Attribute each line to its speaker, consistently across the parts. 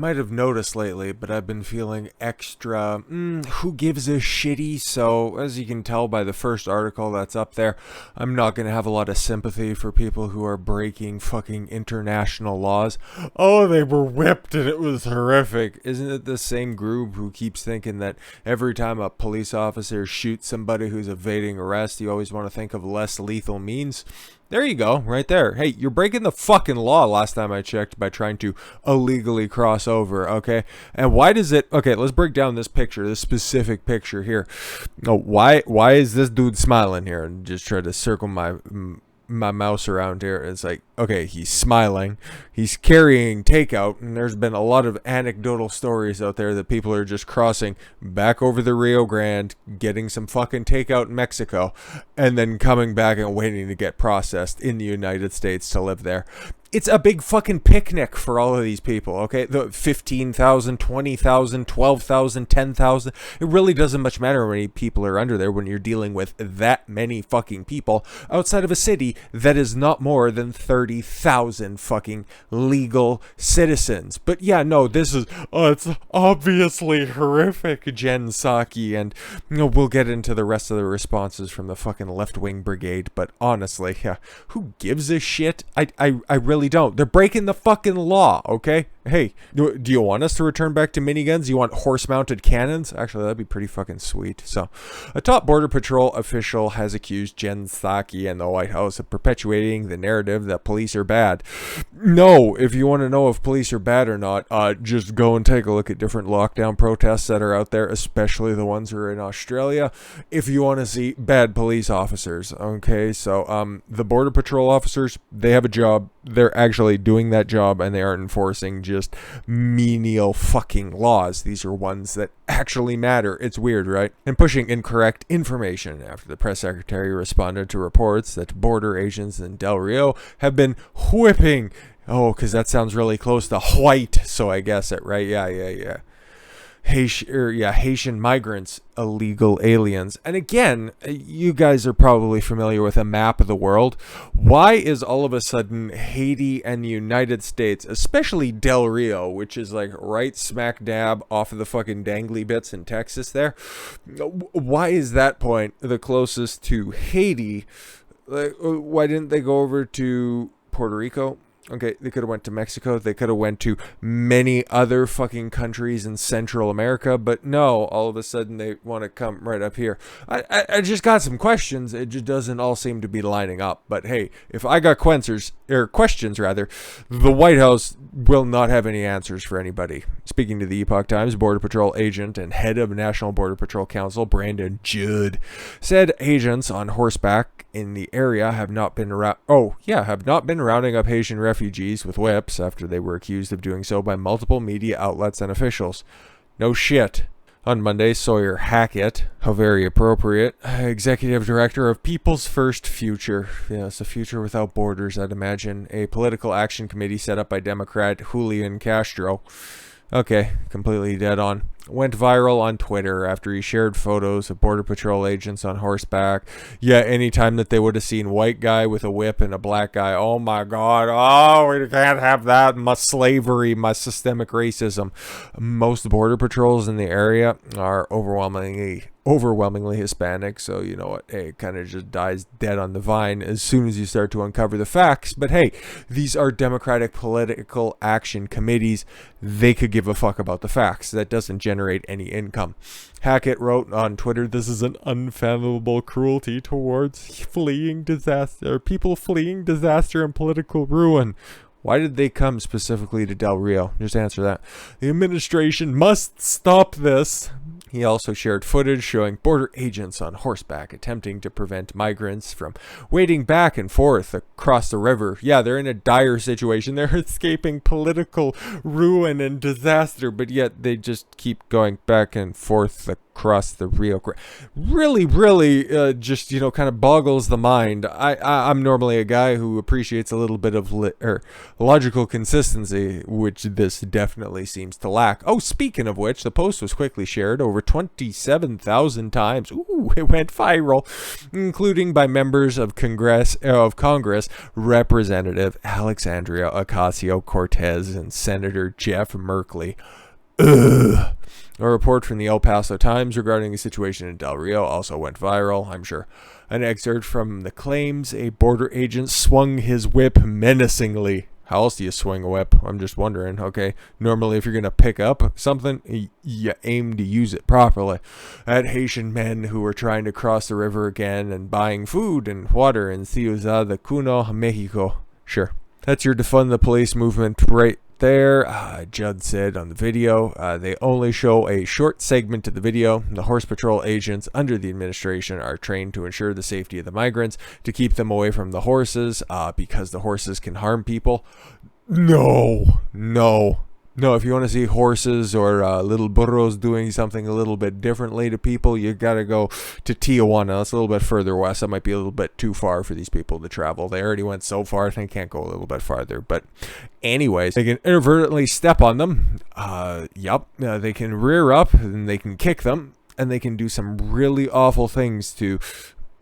Speaker 1: might have noticed lately, but I've been feeling extra, who gives a shitty, so as you can tell by the first article that's up there, I'm not going to have a lot of sympathy for people who are breaking fucking international laws. Oh, they were whipped and it was horrific. Isn't it the same group who keeps thinking that every time a police officer shoots somebody who's evading arrest, you always want to think of less lethal means? There you go, right there. Hey, you're breaking the fucking law last time I checked by trying to illegally cross over, okay? And why does it... Okay, let's break down this picture, this specific picture here. Oh, why is this dude smiling here? And just try to circle my mouse around here. It's like, okay, he's smiling, he's carrying takeout, and there's been a lot of anecdotal stories out there that people are just crossing back over the Rio Grande, getting some fucking takeout in Mexico, and then coming back and waiting to get processed in the United States to live there. It's a big fucking picnic for all of these people, okay? The 15,000, 20,000, 12,000, 10,000. It really doesn't much matter how many people are under there when you're dealing with that many fucking people outside of a city that is not more than 30,000 fucking legal citizens. But yeah, no, this is, it's obviously horrific, Jen Psaki, and we'll get into the rest of the responses from the fucking left-wing brigade, but honestly, yeah, who gives a shit? I really don't. They're breaking the fucking law, okay? Hey, do you want us to return back to miniguns? You want horse-mounted cannons? Actually, that'd be pretty fucking sweet. So, a top Border Patrol official has accused Jen Psaki and the White House of perpetuating the narrative that police are bad. No, if you want to know if police are bad or not, just go and take a look at different lockdown protests that are out there, especially the ones that are in Australia, if you want to see bad police officers, okay? So, the Border Patrol officers, they have a job. They're actually doing that job, and they aren't enforcing just menial fucking laws. These are ones that actually matter. It's weird, right? And pushing incorrect information after the press secretary responded to reports that border agents in Del Rio have been whipping. Oh, because that sounds really close to white, so I guess it, right? Yeah. Haitian migrants, illegal aliens. And again, you guys are probably familiar with a map of the world. Why is all of a sudden Haiti and the United States, especially Del Rio, which is like right smack dab off of the fucking dangly bits in Texas there, why is that point the closest to Haiti? Like, why didn't they go over to Puerto Rico? Okay, they could have went to Mexico. They could have went to many other fucking countries in Central America, but no, all of a sudden they want to come right up here. I just got some questions. It just doesn't all seem to be lining up. But hey, if I got questions, the White House will not have any answers for anybody. Speaking to the Epoch Times, Border Patrol agent and head of National Border Patrol Council, Brandon Judd, said agents on horseback in the area have not been rounding up Haitian refugees with whips after they were accused of doing so by multiple media outlets and officials. No shit. On Monday, Sawyer Hackett, how very appropriate, executive director of People's First Future, yes, a future without borders, I'd imagine, a political action committee set up by Democrat Julian Castro, okay, completely dead on, went viral on Twitter after he shared photos of Border Patrol agents on horseback. Yeah, anytime that they would have seen white guy with a whip and a black guy, oh my god, oh, we can't have that, my slavery, my systemic racism. Most Border Patrols in the area are overwhelmingly Hispanic, so you know what, hey, it kind of just dies dead on the vine as soon as you start to uncover the facts. But hey, these are Democratic political action committees. They could give a fuck about the facts. That doesn't generate any income. Hackett wrote on Twitter, "This is an unfathomable cruelty towards people fleeing disaster and political ruin." Why did they come specifically to Del Rio? Just answer that. The administration must stop this. He also shared footage showing border agents on horseback attempting to prevent migrants from wading back and forth across the river. Yeah, they're in a dire situation. They're escaping political ruin and disaster, but yet they just keep going back and forth cross the Rio Grande. Really, just, kind of boggles the mind. I'm normally a guy who appreciates a little bit of logical consistency, which this definitely seems to lack. Oh, speaking of which, the post was quickly shared over 27,000 times. Ooh, it went viral, including by members of Congress, Representative Alexandria Ocasio-Cortez and Senator Jeff Merkley. Ugh. A report from the El Paso Times regarding the situation in Del Rio also went viral, I'm sure. An excerpt from the claims a border agent swung his whip menacingly. How else do you swing a whip? I'm just wondering, okay? Normally, if you're going to pick up something, you aim to use it properly. At Haitian men who were trying to cross the river again and buying food and water in Ciudad de Cuno, Mexico. Sure. That's your defund the police movement right there. Judd said on the video. They only show a short segment of the video. The Horse Patrol agents under the administration are trained to ensure the safety of the migrants, to keep them away from the horses, because the horses can harm people. No. If you want to see horses or little burros doing something a little bit differently to people, you got to go to Tijuana. That's a little bit further west. That might be a little bit too far for these people to travel. They already went so far, they can't go a little bit farther. But anyways, they can inadvertently step on them. They can rear up and they can kick them. And they can do some really awful things to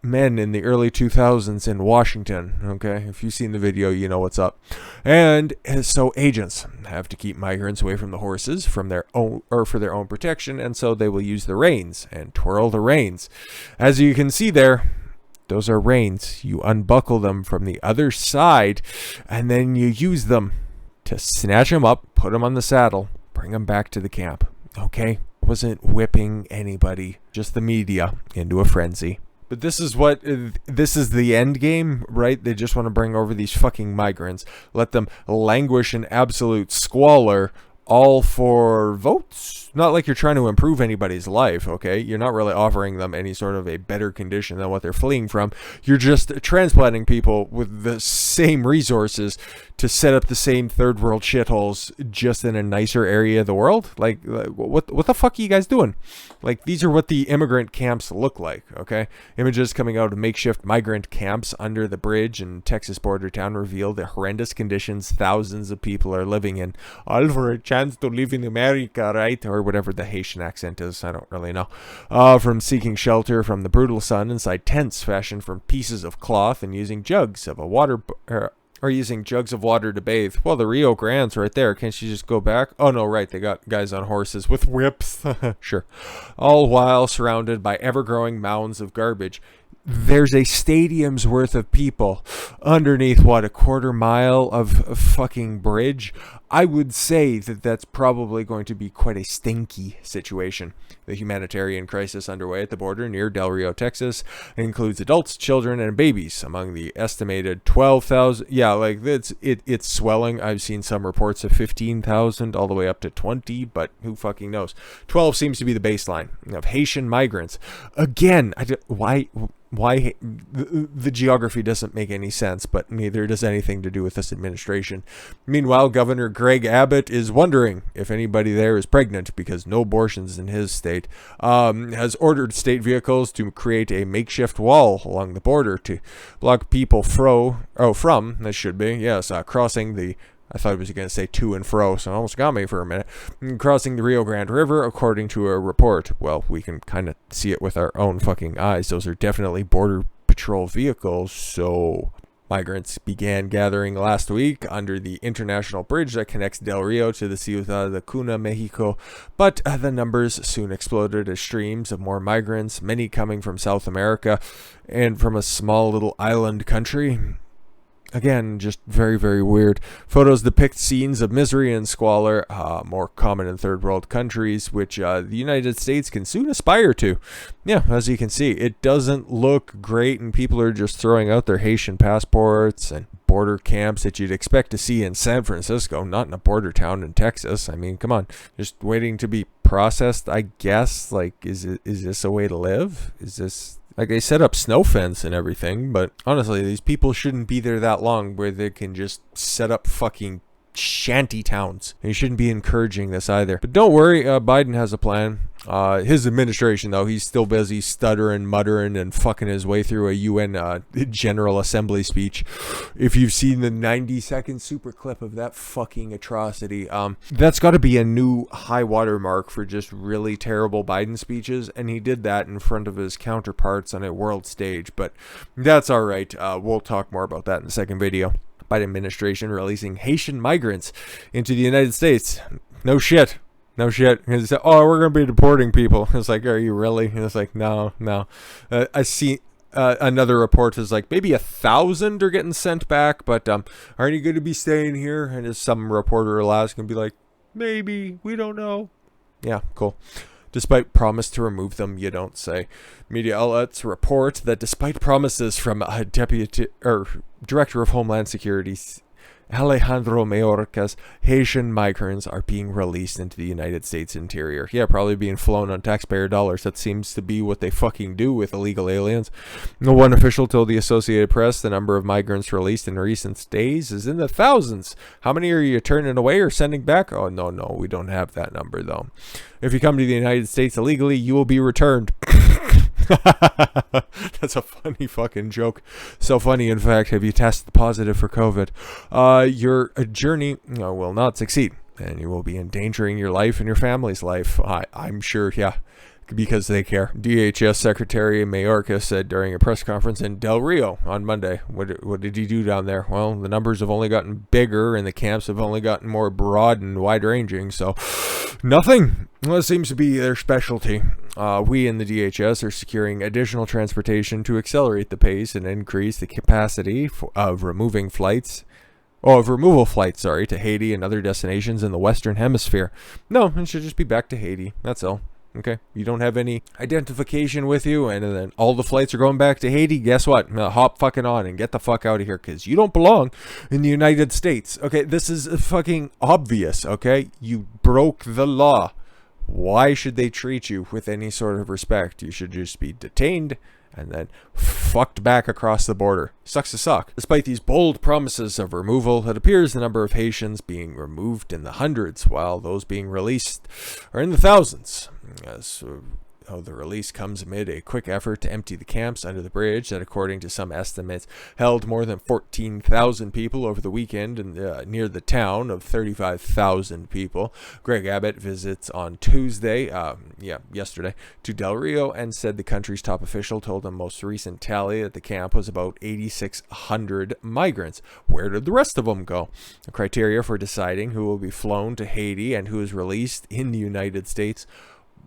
Speaker 1: men in the early 2000s in Washington. Okay, if you've seen the video, you know what's up. And so agents have to keep migrants away from the horses from their own, or for their own protection, and so they will use the reins and twirl the reins. As you can see there, those are reins. You unbuckle them from the other side, and then you use them to snatch them up, put them on the saddle, bring them back to the camp. Okay, wasn't whipping anybody, just the media into a frenzy. But this is the end game, right? They just want to bring over these fucking migrants, let them languish in absolute squalor, all for votes. Not like you're trying to improve anybody's life, okay? You're not really offering them any sort of a better condition than what they're fleeing from. You're just transplanting people with the same resources to set up the same third world shitholes just in a nicer area of the world. Like what the fuck are you guys doing? Like, these are what the immigrant camps look like, okay? Images coming out of makeshift migrant camps under the bridge in Texas border town reveal the horrendous conditions thousands of people are living in. All for a chance to live in America, right? Or whatever the Haitian accent is, I don't really know. From seeking shelter from the brutal sun inside tents fashioned from pieces of cloth and using jugs of water to bathe. Well, the Rio Grande's right there. Can't you just go back? Oh, no, right. They got guys on horses with whips. Sure. All while surrounded by ever-growing mounds of garbage. There's a stadium's worth of people underneath, a quarter mile of fucking bridge? I would say that that's probably going to be quite a stinky situation. The humanitarian crisis underway at the border near Del Rio, Texas, includes adults, children, and babies among the estimated 12,000. Yeah, like it's swelling. I've seen some reports of 15,000 all the way up to 20, but who fucking knows? 12 seems to be the baseline of Haitian migrants. Again, why the geography doesn't make any sense, but neither does anything to do with this administration. Meanwhile, Governor Greg Abbott is wondering if anybody there is pregnant because no abortions in his state. Has ordered state vehicles to create a makeshift wall along the border to block people crossing the, I thought it was going to say to and fro, so it almost got me for a minute. Crossing the Rio Grande River, according to a report. Well, we can kind of see it with our own fucking eyes. Those are definitely border patrol vehicles, so migrants began gathering last week under the international bridge that connects Del Rio to the Ciudad de Cuna, Mexico, but the numbers soon exploded as streams of more migrants, many coming from South America and from a small little island country. Again, just very, very weird. Photos depict scenes of misery and squalor, more common in third world countries, which the United States can soon aspire to. Yeah, as you can see, it doesn't look great, and people are just throwing out their Haitian passports and border camps that you'd expect to see in San Francisco, not in a border town in Texas. I mean, come on. Just waiting to be processed, I guess. Like, is this a way to live? Is this... Like, they set up snow fence and everything, but honestly, these people shouldn't be there that long where they can just set up fucking shanty towns. And you shouldn't be encouraging this either. But don't worry, Biden has a plan. His administration, though, he's still busy stuttering, muttering, and fucking his way through a UN General Assembly speech. If you've seen the 90-second super clip of that fucking atrocity, that's got to be a new high water mark for just really terrible Biden speeches, and he did that in front of his counterparts on a world stage, but that's all right. We'll talk more about that in the second video. Biden administration releasing Haitian migrants into the United States. No shit. No shit. And said, oh, we're going to be deporting people. It's like, are you really? And it's like, no. I see another report is like maybe 1,000 are getting sent back, but aren't you going to be staying here? And as some reporter will ask and be like, maybe, we don't know. Yeah, cool. Despite promise to remove them, you don't say. Media outlets report that despite promises from a Director of Homeland Security, Alejandro Mayorkas, Haitian migrants are being released into the United States interior. Yeah, probably being flown on taxpayer dollars. That seems to be what they fucking do with illegal aliens. One official told the Associated Press the number of migrants released in recent days is in the thousands. How many are you turning away or sending back? Oh, no, we don't have that number, though. If you come to the United States illegally, you will be returned. That's a funny fucking joke. So funny, in fact, have you tested positive for COVID? Your journey will not succeed, and you will be endangering your life and your family's life. I'm sure, yeah, because they care. DHS Secretary Mayorkas said during a press conference in Del Rio on Monday. What did he do down there? Well, the numbers have only gotten bigger, and the camps have only gotten more broad and wide-ranging, so nothing. Well, it seems to be their specialty. We in the DHS are securing additional transportation to accelerate the pace and increase the capacity of removal flights, to Haiti and other destinations in the Western Hemisphere. No, it should just be back to Haiti. That's all. Okay, you don't have any identification with you, and then all the flights are going back to Haiti. Guess what? Hop fucking on and get the fuck out of here, because you don't belong in the United States. Okay, this is fucking obvious, okay? You broke the law. Why should they treat you with any sort of respect? You should just be detained and then fucked back across the border. Sucks to suck. Despite these bold promises of removal, it appears the number of Haitians being removed in the hundreds, while those being released are in the thousands. The release comes amid a quick effort to empty the camps under the bridge that, according to some estimates, held more than 14,000 people over the weekend near the town of 35,000 people. Greg Abbott visits on Tuesday, yesterday, to Del Rio, and said the country's top official told him most recent tally at the camp was about 8,600 migrants. Where did the rest of them go? The criteria for deciding who will be flown to Haiti and who is released in the United States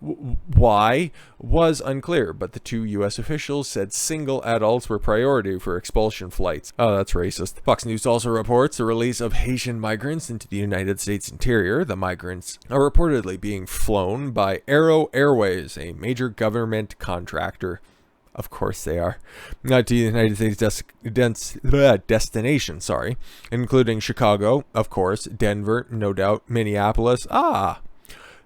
Speaker 1: why was unclear, but the two U.S. officials said single adults were priority for expulsion flights. Oh, that's racist. Fox News also reports the release of Haitian migrants into the United States interior. The migrants are reportedly being flown by Aero Airways, a major government contractor. Of course they are. Not to the United States destination, including Chicago, of course, Denver, no doubt, Minneapolis,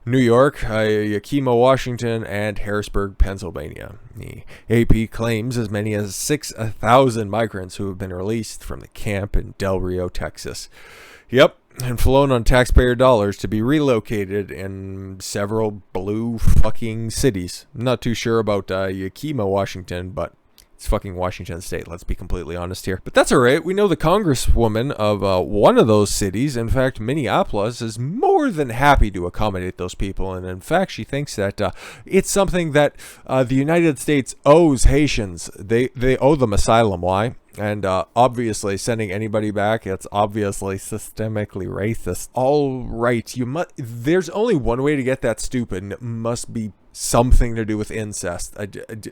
Speaker 1: New York, Yakima, Washington, and Harrisburg, Pennsylvania. The AP claims as many as 6,000 migrants who have been released from the camp in Del Rio, Texas. Yep, and flown on taxpayer dollars to be relocated in several blue fucking cities. I'm not too sure about Yakima, Washington, but it's fucking Washington State, let's be completely honest here. But that's all right. We know the congresswoman of one of those cities, in fact, Minneapolis, is more than happy to accommodate those people. And in fact, she thinks that it's something that the United States owes Haitians. They owe them asylum. Why? And obviously, sending anybody back, it's obviously systemically racist. All right, there's only one way to get that stupid, and it must be something to do with incest.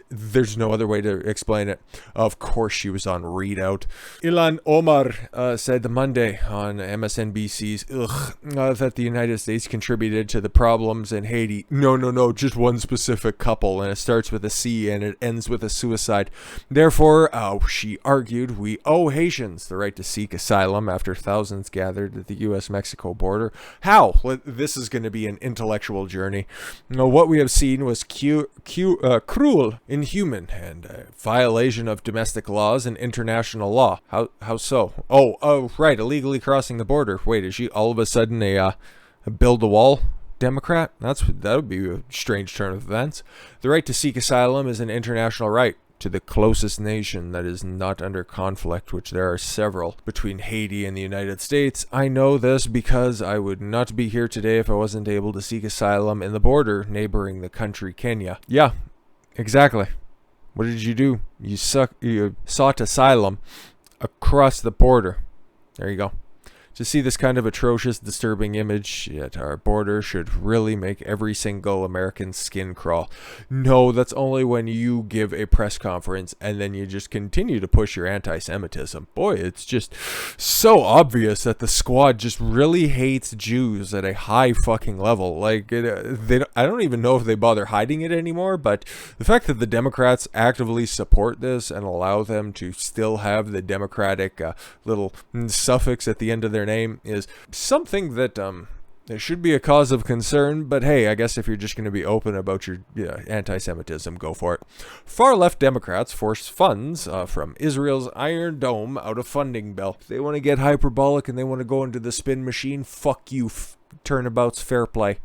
Speaker 1: There's no other way to explain it. Of course she was on Readout. Ilhan Omar said Monday on MSNBC's that the United States contributed to the problems in Haiti. No, just one specific couple, and it starts with a C and it ends with a suicide. Therefore, she argued, we owe Haitians the right to seek asylum after thousands gathered at the U.S.-Mexico border. How? This is going to be an intellectual journey. What we have seen was cruel, inhuman, and a violation of domestic laws and international law. How so? Oh, right, illegally crossing the border. Wait, is she all of a sudden build a wall Democrat? That would be a strange turn of events. The right to seek asylum is an international right to the closest nation that is not under conflict, which there are several between Haiti and the United States. I know this because I would not be here today if I wasn't able to seek asylum in the border neighboring the country Kenya. Yeah, exactly. What did you do? You sought asylum across the border. There you go. To see this kind of atrocious, disturbing image at our border should really make every single American skin crawl. No, that's only when you give a press conference and then you just continue to push your anti-Semitism. Boy, it's just so obvious that the squad just really hates Jews at a high fucking level. Like, I don't even know if they bother hiding it anymore, but the fact that the Democrats actively support this and allow them to still have the Democratic little suffix at the end of their name is something that there should be a cause of concern. But hey, I guess if you're just going to be open about your anti-Semitism, go for it. Far-left Democrats force funds from Israel's Iron Dome out of funding bill. If they want to get hyperbolic and they want to go into the spin machine, fuck you, turnabouts, fair play.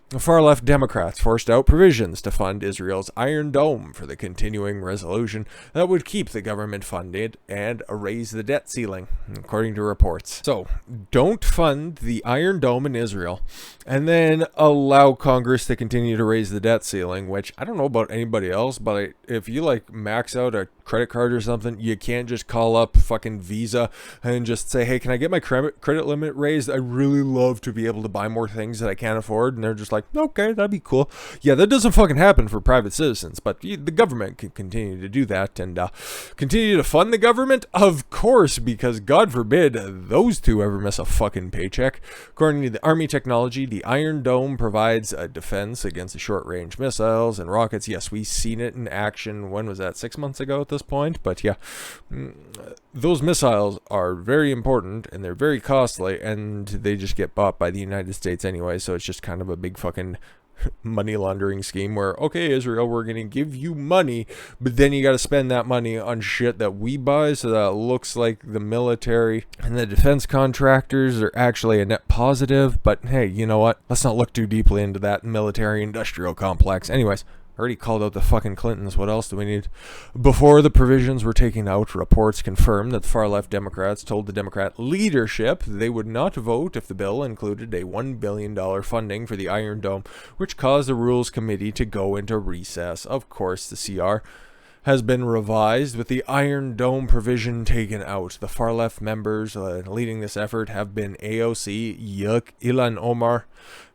Speaker 1: The far-left Democrats forced out provisions to fund Israel's Iron Dome for the continuing resolution that would keep the government funded and raise the debt ceiling, according to reports. So, don't fund the Iron Dome in Israel and then allow Congress to continue to raise the debt ceiling, which I don't know about anybody else, but if you like max out a credit card or something, you can't just call up fucking Visa and just say, hey, can I get my credit limit raised? I really love to be able to buy more things that I can't afford. And they're just like, okay, that'd be cool. Yeah, that doesn't fucking happen for private citizens, but the government can continue to do that and continue to fund the government, of course, because God forbid those two ever miss a fucking paycheck. According to the Army technology, the Iron Dome provides a defense against the short-range missiles and rockets. Yes, we've seen it in action. When was that? 6 months ago at this point? But yeah, those missiles are very important and they're very costly, and they just get bought by the United States anyway, so it's just kind of a big fucking money laundering scheme where, okay, Israel, we're going to give you money, but then you got to spend that money on shit that we buy, so that it looks like the military and the defense contractors are actually a net positive. But hey, you know what? Let's not look too deeply into that military industrial complex. Anyways, already called out the fucking Clintons. What else do we need? Before the provisions were taken out, reports confirmed that the far-left Democrats told the Democrat leadership they would not vote if the bill included a $1 billion funding for the Iron Dome, which caused the Rules Committee to go into recess. Of course, the CR has been revised with the Iron Dome provision taken out. The far-left members leading this effort have been AOC, Ilhan Omar,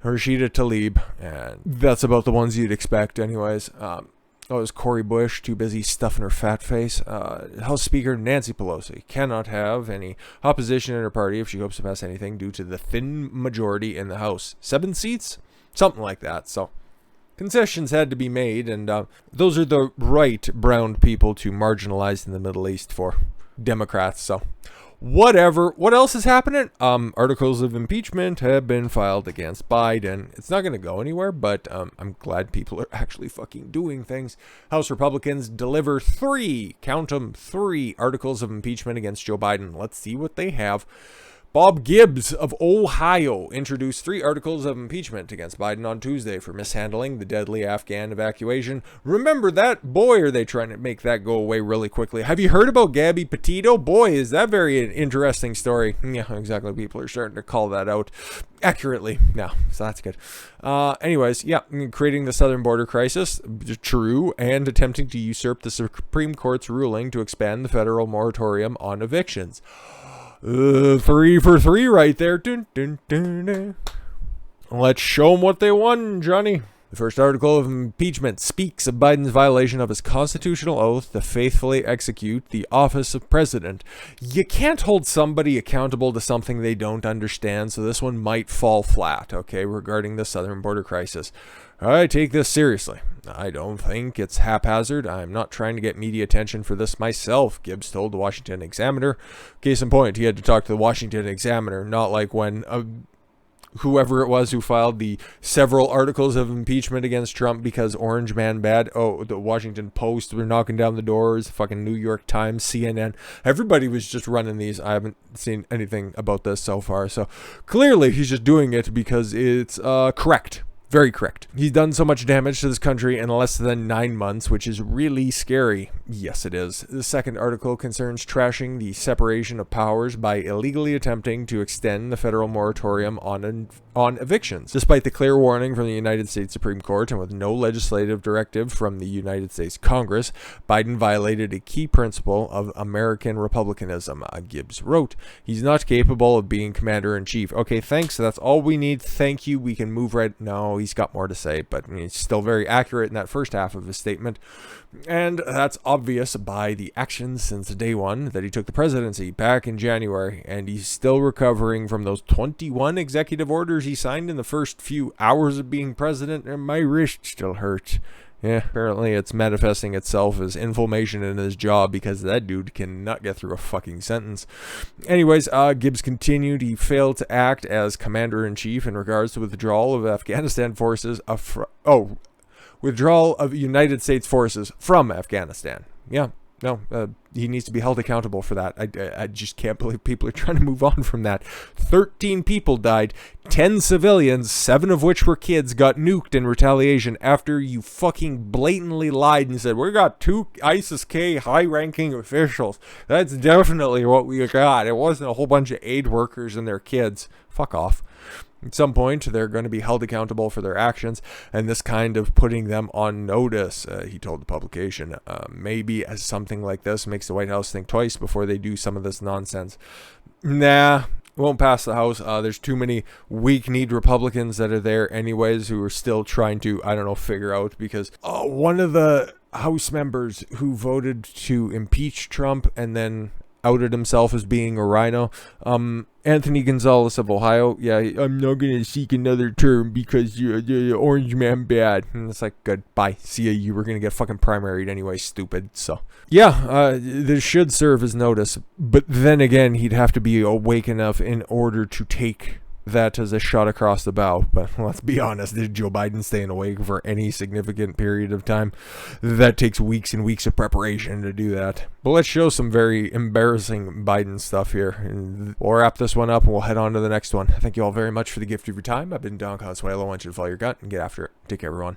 Speaker 1: Rashida Tlaib, and that's about the ones you'd expect anyways. It was Cori Bush, too busy stuffing her fat face. House Speaker Nancy Pelosi cannot have any opposition in her party if she hopes to pass anything due to the thin majority in the House. 7 seats? Something like that, so concessions had to be made, and those are the right brown people to marginalize in the Middle East for Democrats, so whatever. What else is happening? Articles of impeachment have been filed against Biden. It's not going to go anywhere, but I'm glad people are actually fucking doing things. House Republicans deliver 3, count them, 3 articles of impeachment against Joe Biden. Let's see what they have. Bob Gibbs of Ohio introduced 3 articles of impeachment against Biden on Tuesday for mishandling the deadly Afghan evacuation. Remember that? Boy, are they trying to make that go away really quickly. Have you heard about Gabby Petito? Boy, is that very an interesting story. Yeah, exactly. People are starting to call that out accurately now, so that's good. Anyways, yeah, creating the southern border crisis, true, and attempting to usurp the Supreme Court's ruling to expand the federal moratorium on evictions. 3 for 3 right there. Dun, dun, dun, dun. Let's show them what they won, Johnny. The first article of impeachment speaks of Biden's violation of his constitutional oath to faithfully execute the office of president. You can't hold somebody accountable to something they don't understand, so this one might fall flat, okay, regarding the southern border crisis. I take this seriously. I don't think it's haphazard. I'm not trying to get media attention for this myself, Gibbs told the Washington Examiner. Case in point, he had to talk to the Washington Examiner, not like when whoever it was who filed the several articles of impeachment against Trump because Orange Man bad. Oh, the Washington Post were knocking down the doors, fucking New York Times, CNN. Everybody was just running these. I haven't seen anything about this so far. So clearly he's just doing it because it's correct. Very correct. He's done so much damage to this country in less than 9 months, which is really scary. Yes, it is. The second article concerns trashing the separation of powers by illegally attempting to extend the federal moratorium on evictions. Despite the clear warning from the United States Supreme Court and with no legislative directive from the United States Congress, Biden violated a key principle of American republicanism, Gibbs wrote. He's not capable of being commander-in-chief. Okay, thanks. That's all we need. Thank you. We can move right now. He's got more to say, but he's still very accurate in that first half of his statement. And that's obvious by the actions since day one that he took the presidency back in January, and he's still recovering from those 21 executive orders he signed in the first few hours of being president, and my wrist still hurts. Yeah, apparently it's manifesting itself as inflammation in his jaw because that dude cannot get through a fucking sentence. Anyways, Gibbs continued. He failed to act as commander-in-chief in regards to withdrawal of Afghanistan forces. Withdrawal of United States forces from Afghanistan. Yeah. No, he needs to be held accountable for that. I just can't believe people are trying to move on from that. 13 people died, 10 civilians, 7 of which were kids, got nuked in retaliation after you fucking blatantly lied and said, we got 2 ISIS-K high-ranking officials. That's definitely what we got. It wasn't a whole bunch of aid workers and their kids. Fuck off. At some point, they're going to be held accountable for their actions, and this kind of putting them on notice, he told the publication, maybe as something like this makes the White House think twice before they do some of this nonsense. Nah, won't pass the House. There's too many weak-kneed Republicans that are there anyways who are still trying to, figure out, because one of the House members who voted to impeach Trump and then outed himself as being a rhino, Anthony Gonzalez of Ohio, yeah, I'm not going to seek another term because you're the orange man bad. And it's like, good, bye, see ya, you were going to get fucking primaried anyway, stupid. So, yeah, this should serve as notice, but then again, he'd have to be awake enough in order to take that as a shot across the bow. But let's be honest, is Joe Biden staying awake for any significant period of time? That takes weeks and weeks of preparation to do that. But let's show some very embarrassing Biden stuff here. And we'll wrap this one up and we'll head on to the next one. Thank you all very much for the gift of your time. I've been Don Consuelo. I want you to follow your gut and get after it. Take care, everyone.